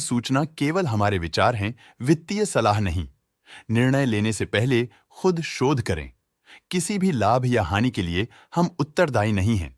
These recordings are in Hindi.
सूचना केवल हमारे विचार हैं, वित्तीय सलाह नहीं। निर्णय लेने से पहले खुद शोध करें। किसी भी लाभ या हानि के लिए हम उत्तरदायी नहीं हैं।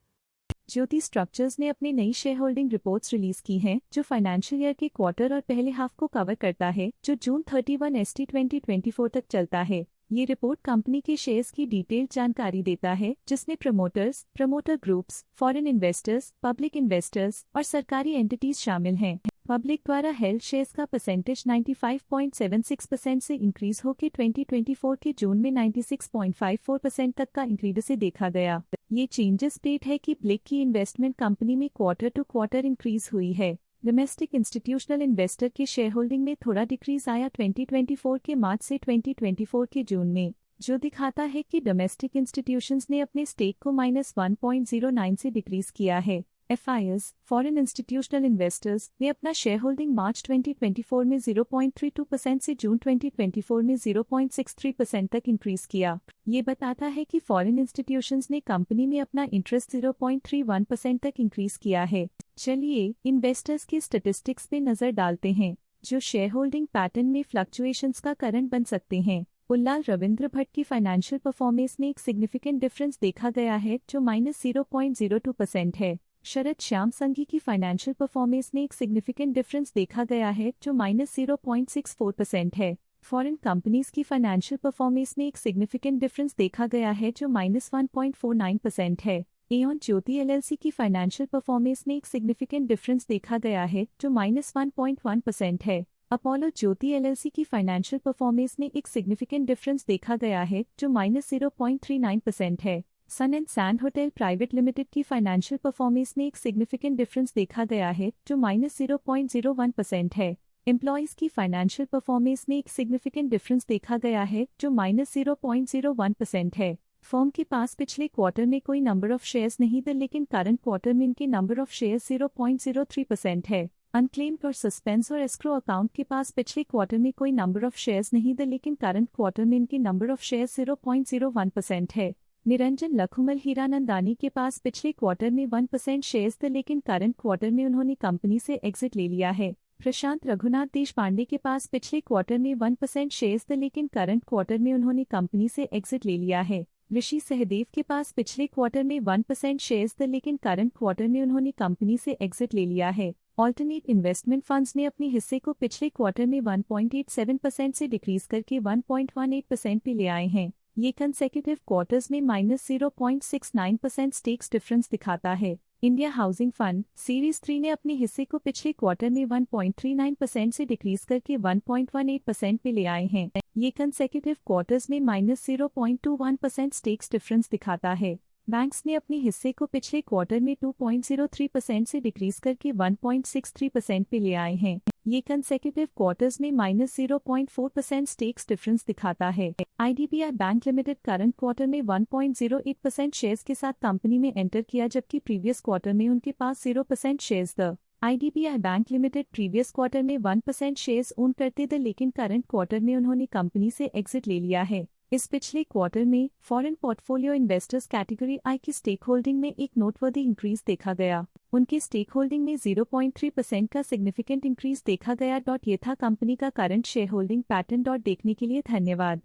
ज्योति स्ट्रक्चर्स ने अपनी नई शेयर होल्डिंग रिपोर्ट्स रिलीज की हैं, जो फाइनेंशियल ईयर के क्वार्टर और पहले हाफ को कवर करता है, जो जून 31 ST 2024 तक चलता है। ये रिपोर्ट कंपनी के शेयर्स की डिटेल्ड जानकारी देता है, जिसमें promoters, promoter groups, foreign investors, public investors और सरकारी एंटिटीज शामिल हैं। पब्लिक द्वारा हेल्ड शेयर्स का परसेंटेज 95.76% से इंक्रीज होकर 2024 के जून में 96.54% तक का इंक्रीज से देखा गया। ये चेंजेस स्टेट है कि ब्लिक की इन्वेस्टमेंट कंपनी में क्वार्टर टू क्वार्टर इंक्रीज हुई है। डोमेस्टिक इंस्टीट्यूशनल इन्वेस्टर के शेयर होल्डिंग में थोड़ा डिक्रीज आया 2024 के मार्च से 2024 के जून में, जो दिखाता है कि डोमेस्टिक इंस्टीट्यूशंस ने अपने स्टेक को -1.09 से डिक्रीज किया है। FIS, फॉरेन इंस्टीट्यूशनल इन्वेस्टर्स, ने अपना शेयर होल्डिंग मार्च 2024 में 0.32% से जून 2024 में 0.63% तक इंक्रीज किया। ये बताता है कि फॉरेन इंस्टीट्यूशंस ने कंपनी में अपना इंटरेस्ट 0.31% तक इंक्रीज किया है। चलिए इन्वेस्टर्स के स्टैटिस्टिक्स पे नजर डालते हैं, जो शेयर होल्डिंग पैटर्न में फ्लक्चुएशंस का कारण बन सकते हैं। उल्लाल रविंद्र भट्ट की फाइनेंशियल परफॉर्मेंस में एक सिग्निफिकेंट डिफरेंस देखा गया है, जो -0.02% है। शरद श्याम संघी की फाइनेंशियल परफॉर्मेंस में एक सिग्निफिकेंट डिफरेंस देखा गया है, जो -0.64% है। फॉरेन कंपनीज की फाइनेंशियल परफॉर्मेंस में एक सिग्निफिकेंट डिफरेंस देखा गया है, जो -1.49% है। एओन ज्योति LLC की फाइनेंशियल परफॉर्मेंस में एक सिग्निफिकेंट डिफरेंस देखा गया है, जो -1.1% है। अपोलो ज्योति LLC की फाइनेंशियल परफॉर्मेंस में एक सिग्निफिकेंट डिफरेंस देखा गया है, जो -0.39% है। Sun and Sand Hotel Private Limited की फाइनेंशियल परफॉर्मेंस में एक सिग्निफिकेंट डिफरेंस देखा गया है, जो -0.01% है। एम्प्लॉइज की फाइनेंशियल परफॉर्मेंस में एक सिग्निफिकेंट डिफरेंस देखा गया है, जो -0.01% है। फर्म के पास पिछले क्वार्टर में कोई नंबर ऑफ शेयर्स नहीं थे, लेकिन करंट क्वार्टर में इनके नंबर ऑफ शेयर्स 0.03% है। अनक्लेम्ड और सस्पेंस और एस्क्रो अकाउंट के पास पिछले क्वार्टर में कोई नंबर ऑफ शेयर्स नहीं थे, लेकिन करंट क्वार्टर में इनके नंबर ऑफ शेयर्स 0.01% है। निरंजन लखुमल हीरानंदानी के पास पिछले क्वार्टर में 1% शेयर्स थे, लेकिन करंट क्वार्टर में उन्होंने कंपनी से एग्जिट ले लिया है। प्रशांत रघुनाथ देशपांडे के पास पिछले क्वार्टर में 1% शेयर्स थे, लेकिन करंट क्वार्टर में उन्होंने कंपनी से एग्जिट ले लिया है। ऋषि सहदेव के पास पिछले क्वार्टर में 1% शेयर्स थे, लेकिन करंट क्वार्टर में उन्होंने कंपनी से एग्जिट ले लिया है। ऑल्टरनेट इन्वेस्टमेंट फंड्स ने अपने हिस्से को पिछले क्वार्टर में 1.87% से डिक्रीज करके 1.18% पे ले आए हैं। ये कंसेक्यूटिव क्वार्टर्स में -0.69% स्टेक्स डिफरेंस दिखाता है। इंडिया हाउसिंग फंड सीरीज 3 ने अपने हिस्से को पिछले क्वार्टर में 1.39% से डिक्रीज करके 1.18% पे ले आए हैं। ये कंसेक्यूटिव क्वार्टर्स में -0.21% स्टेक्स डिफरेंस दिखाता है। बैंक्स ने अपने हिस्से को पिछले क्वार्टर में 2.03% से डिक्रीज करके 1.63% पे ले आए हैं। ये कंसेक्यूटिव क्वार्टर्स में -0.4% स्टेक्स डिफरेंस दिखाता है। IDBI bank limited current quarter में 1.08% शेयर्स के साथ कंपनी में एंटर किया, जबकि प्रीवियस क्वार्टर में उनके पास 0% शेयर्स थे। IDBI bank limited previous quarter में 1% शेयर्स ओन करते थे, लेकिन करंट क्वार्टर में उन्होंने कंपनी से एग्जिट ले लिया है। इस पिछले क्वार्टर में foreign portfolio investors category I की स्टेक होल्डिंग में एक नोटवर्दी इंक्रीज देखा गया। उनकी स्टेक होल्डिंग में 0.3% का सिग्निफिकेंट इंक्रीज देखा गया। ये था कंपनी का करंट शेयर होल्डिंग पैटर्न। देखने के लिए धन्यवाद।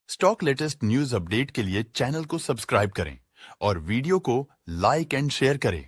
स्टॉक लेटेस्ट न्यूज अपडेट के लिए चैनल को सब्सक्राइब करें और वीडियो को लाइक एंड शेयर करें।